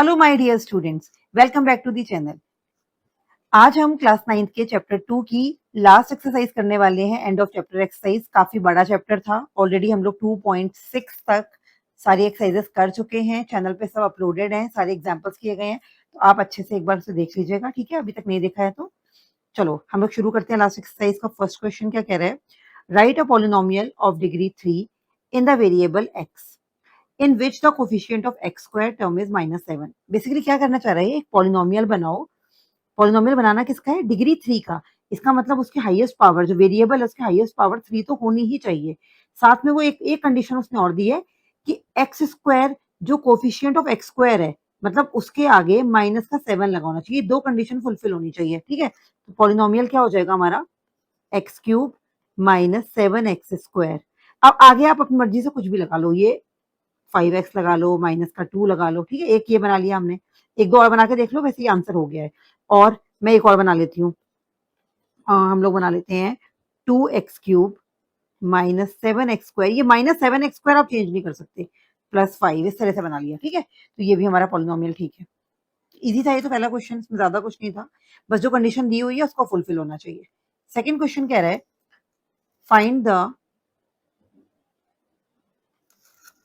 Hello my dear students, welcome back to the channel. आज हम class 9th के chapter 2 की लास्ट एक्सरसाइज करने वाले हैं। एंड ऑफ चैप्टर एक्सरसाइज काफी बड़ा चैप्टर था। ऑलरेडी हम लोग 2.6 तक सारी एक्सरसाइजेस कर चुके हैं। चैनल पे सब अपलोडेड हैं, सारे एग्जांपल्स किए गए हैं, तो आप अच्छे से एक बार उसे देख लीजिएगा। ठीक है, अभी तक नहीं देखा है तो चलो हम लोग शुरू करते हैं। लास्ट एक्सरसाइज का फर्स्ट क्वेश्चन क्या कह रहा है? Right a polynomial of degree 3 in the variable x in which the coefficient of x square term is -7। Basically क्या करना चाह रहा है? एक पॉलिनोमियल बनाओ। पॉलिनोमियल बनाना किसका है? डिग्री 3 का। इसका मतलब उसकी हाईएस्ट पावर, जो वेरिएबल है उसकी हाईएस्ट पावर 3 तो होनी ही चाहिए। साथ में वो एक कंडीशन उसने और दी है कि एक्स स्क्वायर जो कोफिशिएंट ऑफ एक्स स्क्वायर है, मतलब उसके आगे माइनस का 7 लगा होना चाहिए। दो कंडीशन फुलफिल होनी चाहिए। ठीक है, तो पॉलिनोमियल क्या हो जाएगा हमारा? X cube -7x²। अब आगे आप अपनी मर्जी से कुछ भी लगा लो, ये 5x लगा लो, माइनस का 2 लगा लो। ठीक है, एक ये बना लिया हमने, एक दो और बना के देख लो, वैसे ये आंसर हो गया है। और मैं एक और बना लेती हूँ। हम लोग बना लेते हैं 2x³ -7x²। ये -7x² आप चेंज नहीं कर सकते, +5 इस तरह से बना लिया। ठीक है, तो ये भी हमारा पॉलिनोमियल ठीक है। इजी था ये तो पहला क्वेश्चन, इसमें ज्यादा कुछ नहीं था, बस जो कंडीशन दी हुई है उसको फुलफिल होना चाहिए। सेकेंड क्वेश्चन कह रहा है find the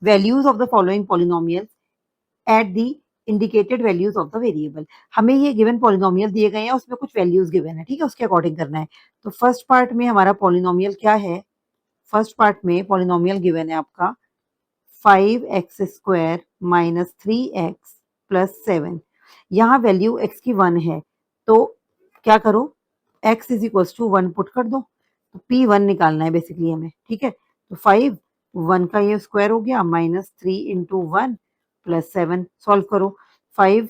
values of the following polynomial at the indicated values of the variable. हमें ये गिवन पॉलिनोमियल दिए गए हैं, उसमें कुछ वैल्यूज गिवन है। ठीक है, उसके अकॉर्डिंग करना है। तो फर्स्ट पार्ट में हमारा पॉलिनोमियल क्या है? फर्स्ट पार्ट में पॉलिनोमियल गिवन है आपका 5x² -3x +7। यहाँ वैल्यू x की 1 है, तो क्या करो, x is equal to 1 put कर दो। तो P1 निकालना है बेसिकली हमें। ठीक है, तो 5 1 का ये स्क्वायर हो गया, -3 इंटू 1 +7। सॉल्व करो। 5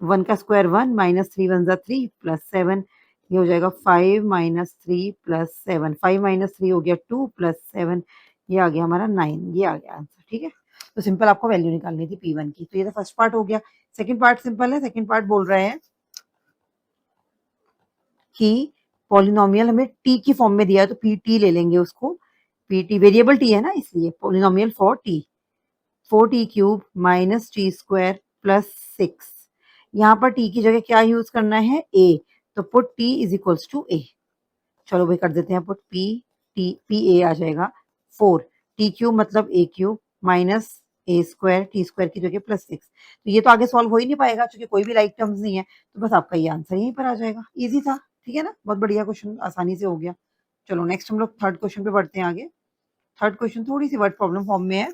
1 का स्क्वायर 1, -3 1 जा 3 +7। ये हो जाएगा 5 -3 +7। 5 - 3 हो गया 2 +7, ये आ गया हमारा 9। ये आ गया आंसर। ठीक है, तो सिंपल आपको वैल्यू निकालनी थी P1 की। तो ये तो फर्स्ट पार्ट हो गया। सेकंड पार्ट सिंपल है। सेकंड पार्ट बोल रहे हैं कि पॉलिनोमियल हमें टी की फॉर्म में दिया है, तो पी ले लेंगे उसको। पी वेरिएबल टी है ना, इसलिए polynomial for T 4t³ -t² +6। यहाँ पर टी की जगह क्या यूज करना है? ए। तो put T is equals to A. चलो भाई कर देते हैं पुट पी ए आ जाएगा 4t³ मतलब a³ -a² t² की जगह +6। तो ये तो आगे सॉल्व हो ही नहीं पाएगा क्योंकि कोई भी लाइक टर्म्स नहीं है, तो बस आपका ये आंसर यहीं पर आ जाएगा। इजी था। ठीक है ना, बहुत बढ़िया क्वेश्चन, आसानी से हो गया। चलो नेक्स्ट हम लोग थर्ड क्वेश्चन पे बढ़ते हैं आगे। थर्ड क्वेश्चन थोड़ी सी वर्ड प्रॉब्लम फॉर्म में है।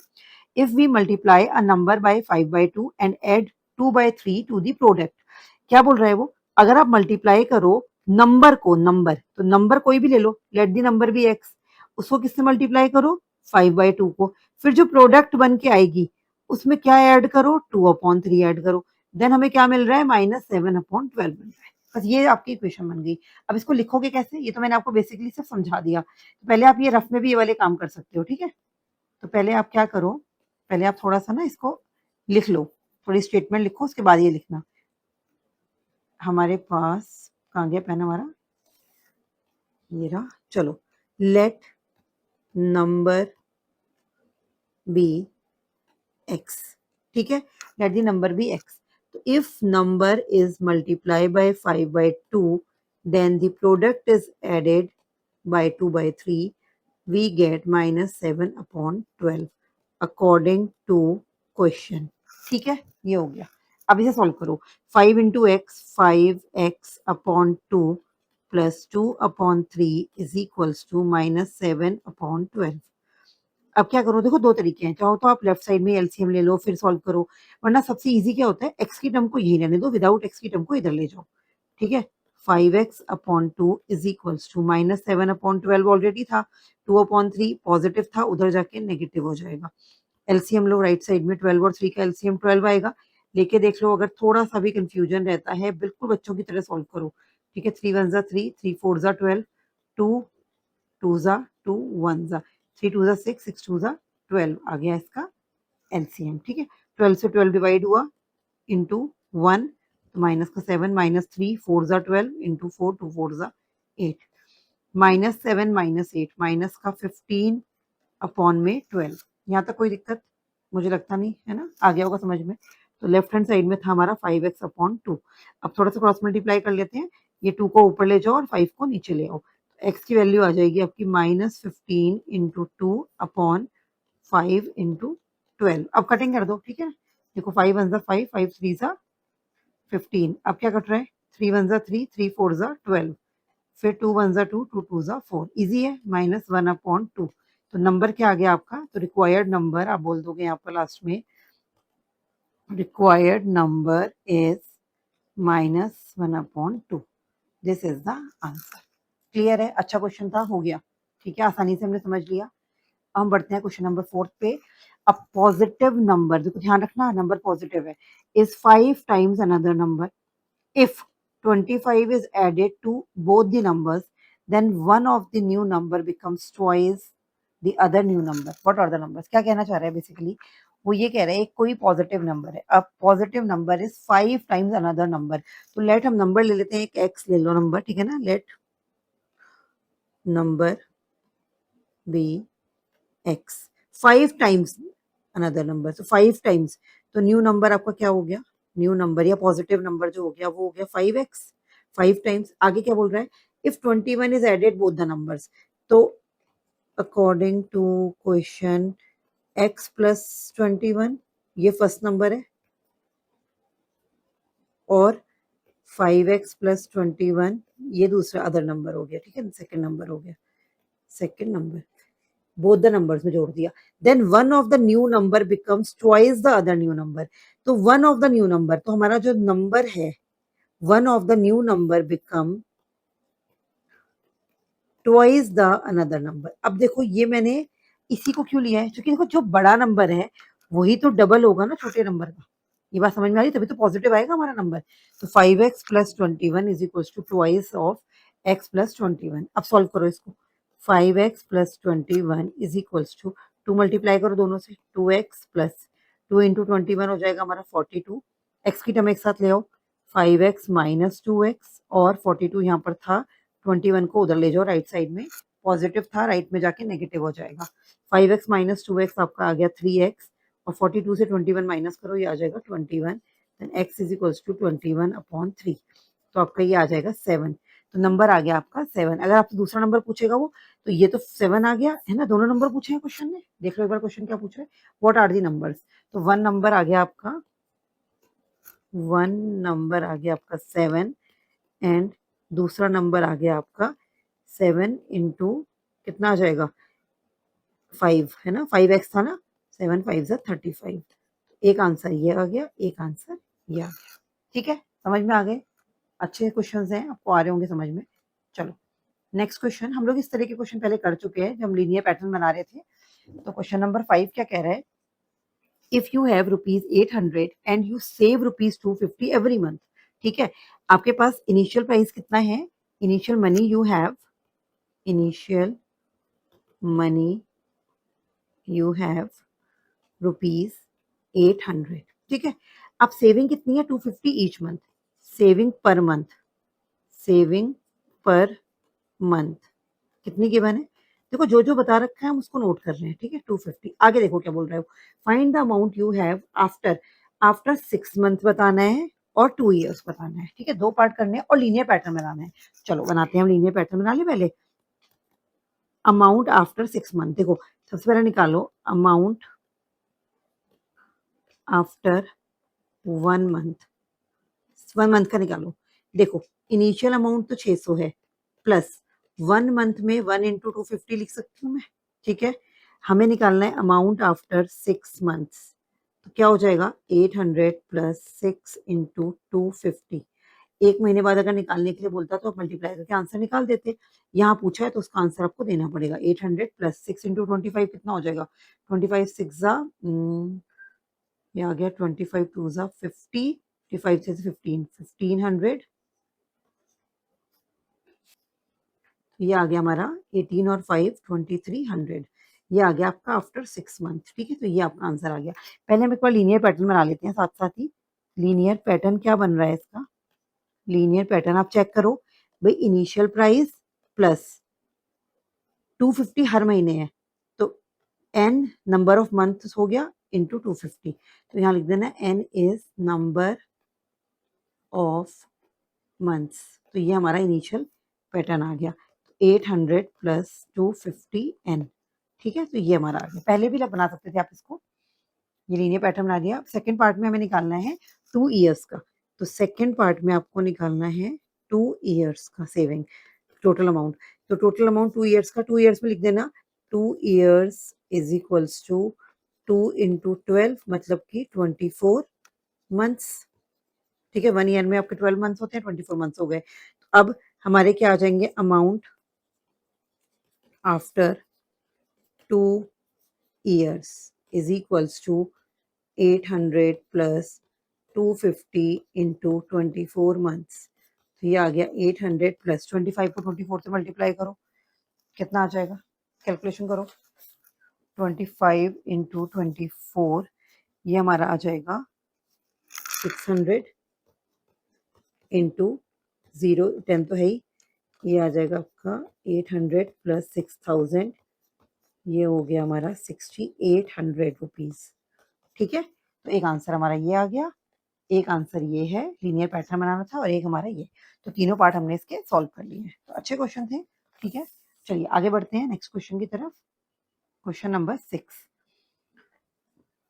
If we multiply a number by 5/2 and add 2/3 to the product. क्या बोल रहा है वो? अगर आप मल्टीप्लाई करो नंबर को, नंबर तो नंबर कोई भी ले लो, लेट दी नंबर भी एक्स, उसको किससे मल्टीप्लाई करो? 5/2 को। फिर जो प्रोडक्ट बन के आएगी उसमें क्या ऐड करो? 2/3 ऐड करो। देन हमें क्या मिल रहा है? -7/12 मिल रहा है। बस ये आपकी इक्वेशन बन गई। अब इसको लिखोगे कैसे? ये तो मैंने आपको बेसिकली सिर्फ समझा दिया। तो पहले आप ये रफ में भी ये वाले काम कर सकते हो। ठीक है, तो पहले आप क्या करो, पहले आप थोड़ा सा ना इसको लिख लो, थोड़ी स्टेटमेंट लिखो, उसके बाद ये लिखना। हमारे पास कहाँ गया पेन हमारा? ये रहा। चलो, लेट नंबर बी एक्स। ठीक है, let the number B X. तो if number is multiply by 5/2 then the product is added by 2/3, we get -7/12 according to question. ठीक है, ये हो गया। अब इसे सॉल्व करो। 5 into X 5x/2 +2/3 is equals to -7/12। अब क्या करो, देखो दो तरीके हैं। चाहो तो आप लेफ्ट साइड में एलसीएम ले लो फिर सॉल्व करो, वरना सबसे इजी क्या होता है, एक्स की टर्म को यही रहने दो, विदाउट एक्स की टर्म को इधर ले जाओ। ठीक है, 5x/2 is equals to -7/12 already था, 2/3 पॉजिटिव था, उधर जाके नेगेटिव हो जाएगा। एलसीएम लो राइट साइड में, 12 और 3 का एलसीएम 12 आएगा। लेके देख लो, अगर थोड़ा सा भी कंफ्यूजन रहता है बिल्कुल बच्चों की तरह सॉल्व करो। ठीक है, 3 1 जा 3, 3 4 जा 12, 2 2 जा 2, 1 जा 3 2 जा 6, 6 2 जा 12 आ गया इसका एलसीएम। ठीक है, 12 से 12 डिवाइड हुआ इंटू 1, तो माइनस का 7, -3 4 जा 12 इंटू 4, 2 4 जा 8, -7 -8 माइनस का 15 अपॉन में 12। यहाँ तक कोई दिक्कत मुझे लगता नहीं है ना, आ गया होगा समझ में। तो लेफ्ट हैंड साइड में था हमारा 5x अपॉन 2। अब थोड़ा सा क्रॉस मल्टीप्लाई कर लेते हैं, ये 2 को ऊपर ले जाओ और 5 को नीचे ले आओ। x की वैल्यू आ जाएगी आपकी -15 इंटू 2 अपॉन 5 इंटू 12। अब कटिंग कर दो, ठीक है। देखो 5 वन ज़ा 5, 5 थ्री ज़ा 15। अब क्या कट रहा है, 3 वन ज़ा 3, 3 फोर ज़ा 12, फिर 2 वन ज़ा 2, 2 टू ज़ा 4। इजी है, -1 अपॉन 2। तो नंबर क्या आ गया आपका, तो रिक्वायर्ड नंबर आप बोल दोगे यहाँ पर लास्ट में, required number is -1 upon 2. This is the answer. Clear है, अच्छा क्वेश्चन था, हो गया, ठीक है, आसानी से हमने समझ लिया। अब हम बढ़ते हैं क्वेश्चन नंबर 4 पे। अ पॉजिटिव नंबर, देखो ध्यान रखना नंबर पॉजिटिव है, is 5 times another number if 25 is added to both the numbers, then one of the new number becomes twice the other new number. What are the numbers? क्या कहना चाह रहा है basically, वो ये कह रहा है एक कोई पॉजिटिव नंबर है, अब positive number is 5 times another number. तो लेट हम नंबर ले लेते हैं, एक एक्स ले लो नंबर, ठीक है ना, let number B X 5 times another number, तो 5 टाइम्स, तो न्यू नंबर आपका क्या हो गया, न्यू नंबर या पॉजिटिव नंबर जो हो गया वो हो गया 5x, 5 टाइम्स। आगे क्या बोल रहा है, if 21 is added both the numbers, तो according to question x plus 21 ये फर्स्ट नंबर है और 5x प्लस 21 ये दूसरा अदर नंबर हो गया, ठीक है, सेकंड नंबर हो गया, second number both the numbers में जोड़ दिया। Then one of the new number becomes twice the other new number. तो one of the new number, तो हमारा जो नंबर है one of the new number become twice the another number. अब देखो ये मैंने इसी को क्यों लिया है, क्योंकि देखो जो बड़ा नंबर है वही तो डबल होगा ना छोटे नंबर का। ये बात समझ में आ रही, तभी तो पॉजिटिव आएगा हमारा नंबर। तो 5x plus 21 is equal to twice of x plus 21। अब सॉल्व करो इसको, 5x plus 21 is equal to 2 multiply करो दोनों से, 2x प्लस 2 इंटू 21 हो जाएगा हमारा 42। x की टर्म एक साथ ले आओ, 5x माइनस 2x और 42 यहाँ पर था, 21 को उधर ले जाओ राइट साइड में, पॉजिटिव था राइट में जाके नेगेटिव हो जाएगा। 5x माइनस 2x आपका आ गया 3x और 42 से 21 माइनस करो, ये आ जाएगा 21। Then x is equals to 21 upon 3, तो आपका ये आ जाएगा 7। तो नंबर आ गया आपका 7। अगर आपसे दूसरा नंबर पूछेगा वो, तो ये तो 7 आ गया है ना, दोनों नंबर पूछे हैं क्वेश्चन ने, देख लो एक बार क्वेश्चन क्या पूछा है, व्हाट आर दी नंबर्स। तो वन नंबर आ गया आपका, वन नंबर आ गया आपका 7 एंड दूसरा नंबर आ गया आपका 7 इंटू कितना आ जाएगा 5 है ना, 5x था ना, 7 5 ज़ा 35। एक आंसर ये आ गया, एक आंसर ये आ गया, ठीक है, समझ में आ गए, अच्छे क्वेश्चंस हैं, आपको आ रहे होंगे समझ में। चलो नेक्स्ट क्वेश्चन, हम लोग इस तरह के क्वेश्चन पहले कर चुके हैं जब हम लीनियर पैटर्न बना रहे थे। तो क्वेश्चन नंबर 5 क्या कह रहा है, if you have rupees 800 and you save rupees 250 every month. ठीक है, आपके पास इनिशियल प्राइस कितना है, initial money you have, initial money you have rupees 800, ठीक है। अब सेविंग कितनी है, 250 each month, saving per month, saving per month कितनी गिवन है, देखो जो जो बता रखा है हम उसको नोट कर रहे हैं, ठीक है, 250। आगे देखो क्या बोल रहा है, find the amount you have after, after 6 month बताना है और 2 ईयर्स बताना है, ठीक है, दो पार्ट करने हैं और लीनियर पैटर्न बनाना है। चलो बनाते हैं, हम लीनियर पैटर्न बना ले पहले। अमाउंट आफ्टर 6 मंथ, देखो सबसे पहले निकालो अमाउंट आफ्टर 1 मंथ, 1 मंथ का निकालो। देखो इनिशियल अमाउंट तो 600 है, प्लस 1 मंथ में 1 इंटू 250 लिख सकती हूँ मैं, ठीक है। हमें निकालना है अमाउंट आफ्टर 6 मंथ्स, तो क्या हो जाएगा 800 प्लस 6 इंटू 250। एक महीने बाद अगर निकालने के लिए बोलता तो आप मल्टीप्लाई करके आंसर निकाल देते, यहाँ पूछा है तो उसका आंसर आपको देना पड़ेगा। 800 प्लस 6 इंटू 25 कितना हो जाएगा, 25 6 ज़ा ये आ गया 25 2 ज़ा 50, 55 से 15 1500, ये आ गया हमारा 18 और 5 2300, ये आ गया आपका आफ्टर 6 मंथ, ठीक है। तो ये आपका आंसर आ गया। पहले हम एक बार लीनियर पैटर्न बना लेते हैं साथ साथ ही। लीनियर पैटर्न क्या बन रहा है इसका, लीनियर पैटर्न आप चेक करो भाई, इनिशियल प्राइस प्लस 250 हर महीने है, तो n नंबर ऑफ मंथ्स हो गया, इंटू 250। तो यहाँ लिख देना n is number of months. तो ये हमारा इनिशियल पैटर्न आ गया 800 प्लस 250n। ठीक है, तो ये हमारा आ गया। पहले भी बना सकते थे आप इसको, ये लीनियर पैटर्न बना दिया। सेकंड पार्ट में हमें निकालना है 2 इयर्स का। तो सेकंड पार्ट में आपको निकालना है 2 इयर्स का सेविंग टोटल अमाउंट। तो टोटल अमाउंट 2 इयर्स का, 2 इयर्स में लिख देना 2 years is equals to 2 into 12 मतलब कि 24 मंथ्स। ठीक है, 1 ईयर में आपके 12 मंथ्स होते हैं, 24 मंथ्स हो गए। अब हमारे क्या आ जाएंगे amount after 2 years is equals to 800 plus 250 into 24 months. तो ये आ गया 800 प्लस 25 को 24 से मल्टीप्लाई करो, कितना आ जाएगा, कैलकुलेशन करो। 25 इंटू 24 ये हमारा आ जाएगा 600 इंटू 0 10 तो है ही, ये आ जाएगा आपका 800 प्लस 6000, ये हो गया हमारा 6800 रुपीज। ठीक है, तो एक आंसर हमारा ये आ गया, एक आंसर ये है, लीनियर पैटर्न बनाना था, और एक हमारा ये। तो तीनों पार्ट हमने इसके सॉल्व कर लिए हैं। तो अच्छे क्वेश्चन थे। ठीक है, चलिए आगे बढ़ते हैं नेक्स्ट क्वेश्चन की तरफ। Question number 6,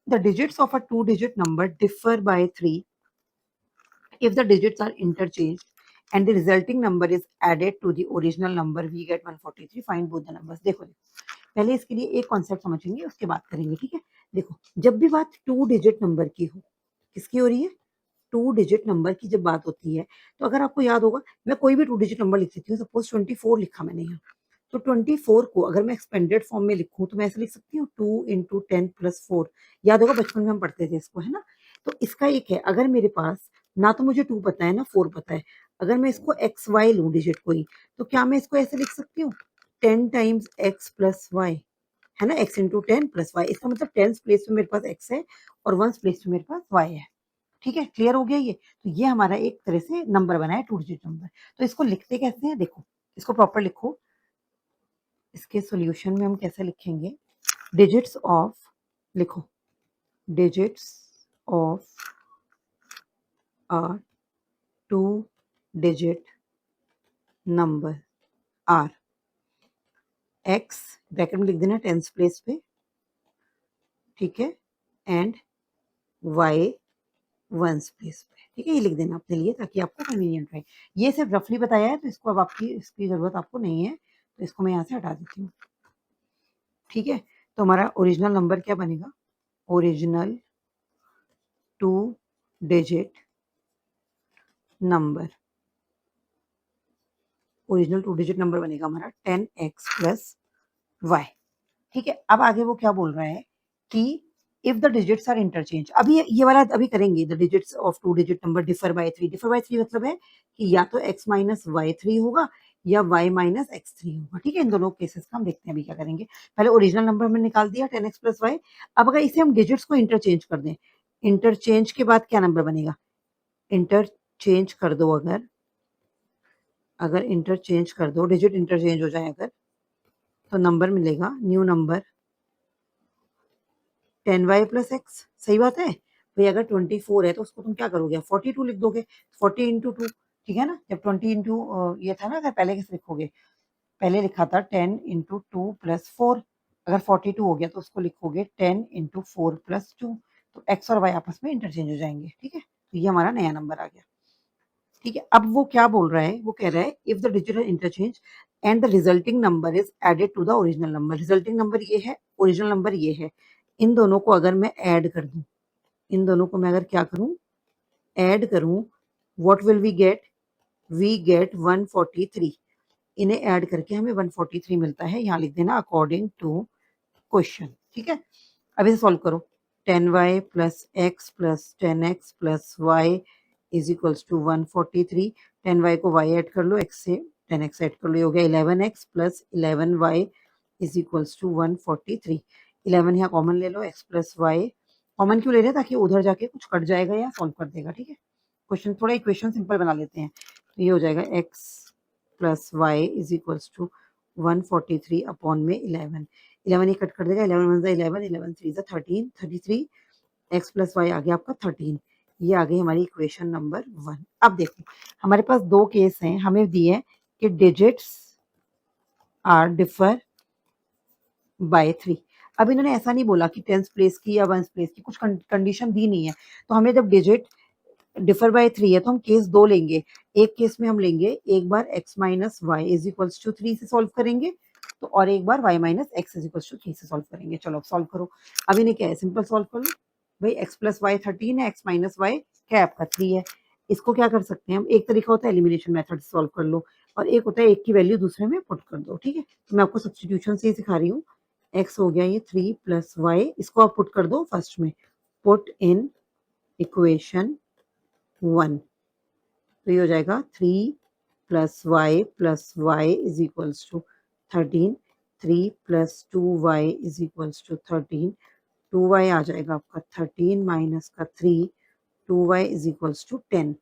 the digits of a 2-digit number differ by 3 if the digits are interchanged and the resulting number is added to the original number, we get 143, find both the numbers। देखो पहले इसके लिए एक concept समझेंगे, उसके बाद करेंगे। ठीक है, देखो जब भी बात 2-digit नंबर की हो, किसकी हो रही है, 2-digit नंबर की जब बात होती है, तो अगर आपको याद होगा मैं कोई भी 2-digit नंबर लिख सकती हूँ। सपोज 24 लिखा मैंने यहाँ, तो 24 को अगर मैं एक्सपेंडेड फॉर्म में लिखूं तो मैं ऐसे लिख सकती हूँ 2 इंटू 10 प्लस 4। याद होगा बचपन में हम पढ़ते थे इसको, है ना। तो इसका एक है, अगर मेरे पास ना तो मुझे 2 पता है ना 4 पता है, अगर मैं इसको एक्स वाई लूँ डिजिट कोई, तो क्या मैं इसको ऐसे लिख सकती हूँ 10 टाइम्स एक्स प्लस वाई, है ना, एक्स इंटू 10 प्लस वाई। इसका मतलब 10 प्लेस में मेरे पास एक्स है और 1 प्लेस में मेरे पास वाई है। ठीक है, क्लियर हो गया ये। तो ये हमारा एक तरह से नंबर बना है 2-digit नंबर। तो इसको लिखते कैसे हैं, देखो इसको प्रॉपर लिखो। इसके सॉल्यूशन में हम कैसे लिखेंगे, डिजिट्स ऑफ, लिखो digits of a 2-digit number are X, bracket में लिख देना 10th प्लेस पे, ठीक है, एंड वाई 1st प्लेस पे। ठीक है, ये लिख देना अपने लिए ताकि आपको कन्वीनियंट रहे। ये सिर्फ रफली बताया है, तो इसको अब आपकी इसकी जरूरत आपको नहीं है, तो इसको मैं यहाँ से हटा देती हूँ। ठीक है, तो हमारा ओरिजिनल नंबर क्या बनेगा, original 2-digit number, original 2-digit number बनेगा हमारा 10x प्लस वाई। ठीक है, अब आगे वो क्या बोल रहा है कि if the digits are interchange, अभी ये वाला अभी करेंगे, the digits of 2-digit number differ by 3। Differ by 3 मतलब है कि या तो x माइनस वाई 3 होगा या y माइनस एक्स 3 होगा। ठीक है, इन दोनों केसेस का हम देखते हैं अभी क्या करेंगे। पहले ओरिजिनल नंबर हमने निकाल दिया 10x प्लस वाई। अब अगर इसे हम डिजिट्स को इंटरचेंज कर दें, इंटरचेंज के बाद क्या नंबर बनेगा, इंटरचेंज कर दो, अगर इंटरचेंज कर दो, डिजिट इंटरचेंज हो जाए अगर, तो नंबर मिलेगा, new number 10y plus x. सही बात है भाई, अगर 24 है तो उसको तुम क्या करोगे, 42 लिख दोगे, 40 इंटू 2। ठीक है ना, जब 20 इंटू ये था ना, अगर पहले कैसे लिखोगे, पहले लिखा था 10 इंटू 2 प्लस 4, अगर 42 हो गया तो उसको लिखोगे 10 इंटू 4 प्लस 2। तो एक्स और वाई आपस में इंटरचेंज हो जाएंगे। ठीक है, तो ये हमारा नया नंबर आ गया। ठीक है, अब वो क्या बोल रहा है, वो कह रहा है if the digital interchange and the resulting number is added to the original number. Resulting number ये है, ओरिजिनल नंबर ये है, इन दोनों को अगर मैं ऐड कर दूं, इन दोनों को मैं अगर क्या करूं, ऐड करूं, व्हाट विल वी गेट 143। इन्हें ऐड करके हमें 143 मिलता है, यहाँ लिख देना अकॉर्डिंग टू क्वेश्चन। ठीक है, अब इसे सॉल्व करो, 10y plus X plus 10x plus Y is equals to 143। 10y को y ऐड कर लो, x से 10x ऐड कर लो, ये हो गया 11x plus 11y is equals to 143। 11 यहाँ कॉमन ले लो, x प्लस वाई कॉमन क्यों ले रहे हैं, ताकि उधर जाके कुछ कट जाएगा या सॉल्व कर देगा। ठीक है, क्वेश्चन थोड़ा इक्वेशन सिंपल बना लेते हैं, तो ये हो जाएगा x plus Y is equals to 143 upon में 11। 11 ये कट कर देगा, 11 वन ज़ा 11, 11 थ्री ज़ा 13, 33 एक्स प्लस वाई आ गया आपका 13। ये आ गई हमारी इक्वेशन नंबर 1। अब देखो हमारे पास 2 केस हैं, हमें दिए हैं कि डिजिट्स आर डिफर बाय 3। अब इन्होंने ऐसा नहीं बोला कि 10th प्लेस की या 1st प्लेस की, कुछ कंडीशन दी नहीं है। तो हमें जब डिजिट डिफर बाय 3 है तो हम केस 2 लेंगे। एक केस में हम लेंगे एक बार x minus y is equals to 3 से सॉल्व करेंगे, तो और एक बार y minus x is equals to 3 से सॉल्व करेंगे। चलो अब सॉल्व करो। अब इन्हें क्या है, सिंपल सॉल्व कर लो। भाई x प्लस वाई 13 है, x माइनस वाई क्या है आपका 3 है। इसको क्या कर सकते हैं हम, एक तरीका होता है एलिमिनेशन मेथड से सॉल्व कर लो, और एक होता है एक की वैल्यू दूसरे में पुट कर दो। ठीक है, तो मैं आपको सब्सटीट्यूशन से ही सिखा रही हूँ। x हो गया ये 3 प्लस वाई, इसको आप पुट कर दो फर्स्ट में, पुट इन इक्वेशन 1। तो ये हो जाएगा 3 plus Y is equals to 13, 3 plus 2y is equals to 13, 2y आ जाएगा आपका 13 माइनस का 3, 2y इज इक्वल्स टू 10।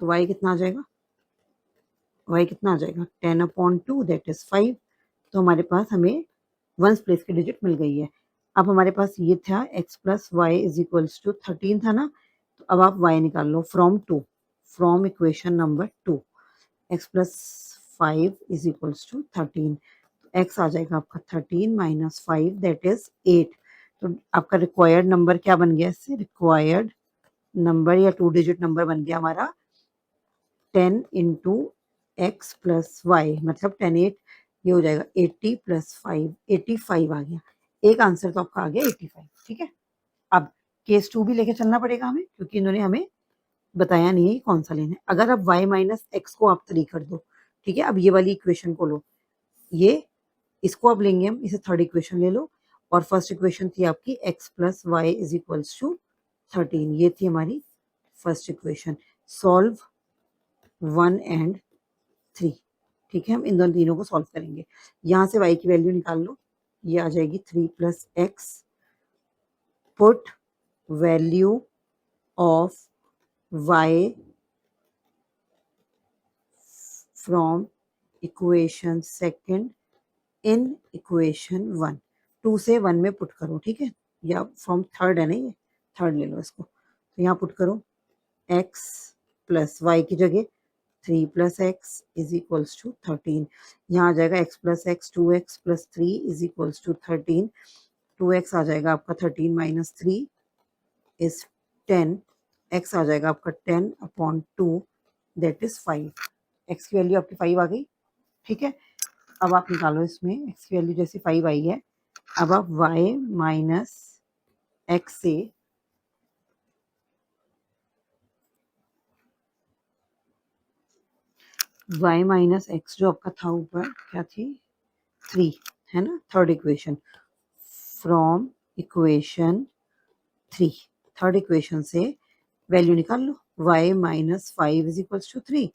तो y कितना आ जाएगा, y कितना आ जाएगा 10 अपॉन 2 दैट इज 5। तो हमारे पास हमें वंस प्लेस की डिजिट मिल गई है। अब हमारे पास ये था x plus Y is equals to 13 था ना, तो अब आप y निकाल लो from 2, from equation number 2। x plus 5 is equals to 13, तो x आ जाएगा आपका 13 माइनस 5 दैट इज 8। तो आपका रिक्वायर्ड नंबर क्या बन गया, इससे रिक्वायर्ड नंबर या 2 डिजिट नंबर बन गया हमारा 10 इंटू एक्स प्लस वाई, मतलब 10 8, ये हो जाएगा 80 प्लस 5, 85 आ गया। एक आंसर तो आपका आ गया 85। ठीक है, अब केस 2 भी लेके चलना पड़ेगा हमें, क्योंकि इन्होंने हमें बताया नहीं है कौन सा लेना है। अगर आप y माइनस एक्स को आप 3 कर दो, ठीक है, अब ये वाली इक्वेशन को लो, ये इसको अब लेंगे हम, इसे थर्ड इक्वेशन ले लो, और फर्स्ट इक्वेशन थी आपकी x plus Y is equals to 13, ये थी हमारी फर्स्ट इक्वेशन। Solve 1 and 3। ठीक है, हम इन दोनों तीनों को सॉल्व करेंगे। यहाँ से y की वैल्यू निकाल लो, ये आ जाएगी 3 plus x, put value of y from equation second in equation 1। 2 से 1 में पुट करो, ठीक है, या फ्रॉम थर्ड है ना, ये थर्ड ले लो इसको, तो यहाँ पुट करो x प्लस वाई की जगह 3 plus x is equals to 13। यहाँ आ जाएगा x plus x 2x plus 3 is equals to 13, 2x आ जाएगा आपका 13 माइनस 3 इज 10, x आ जाएगा आपका 10 अपॉन 2 दैट इज 5। x की वैल्यू आपकी 5 आ गई। ठीक है, अब आप निकालो इसमें x की वैल्यू जैसे 5 आई है, अब आप y माइनस एक्स से y माइनस एक्स जो आपका था ऊपर क्या थी 3, है ना, third equation, from equation 3, third equation से वैल्यू निकाल लो, y minus 5 is equals to 3,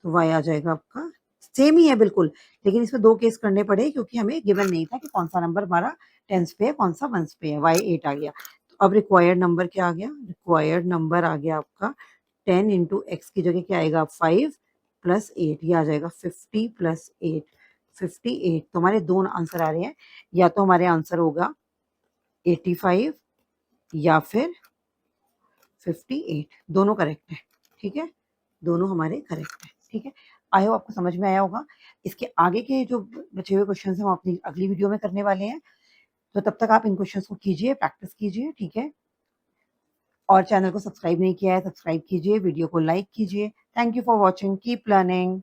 तो y आ जाएगा आपका, सेम ही है बिल्कुल, लेकिन इसमें 2 केस करने पड़े क्योंकि हमें गिवन नहीं था कि कौन सा नंबर हमारा टेंस पे है, कौन सा वंस पे है। y 8 आ गया। तो अब रिक्वायर्ड नंबर क्या आ गया, रिक्वायर्ड नंबर आ गया आपका 10 इंटू एक्स की जगह क्या आएगा 5 प्लस 8, ये आ जाएगा 50 प्लस 8, 58। तो हमारे दोनों आंसर आ रहे हैं, या तो हमारे आंसर होगा 85 या फिर 58, दोनों करेक्ट है। ठीक है, दोनों हमारे करेक्ट है। ठीक है, आई होप आपको समझ में आया होगा। इसके आगे के जो बचे हुए क्वेश्चन हैं हम अपनी अगली वीडियो में करने वाले हैं, तो तब तक आप इन क्वेश्चंस को कीजिए, प्रैक्टिस कीजिए। ठीक है, और चैनल को सब्सक्राइब नहीं किया है, सब्सक्राइब कीजिए, वीडियो को लाइक कीजिए। Thank you for watching, keep learning.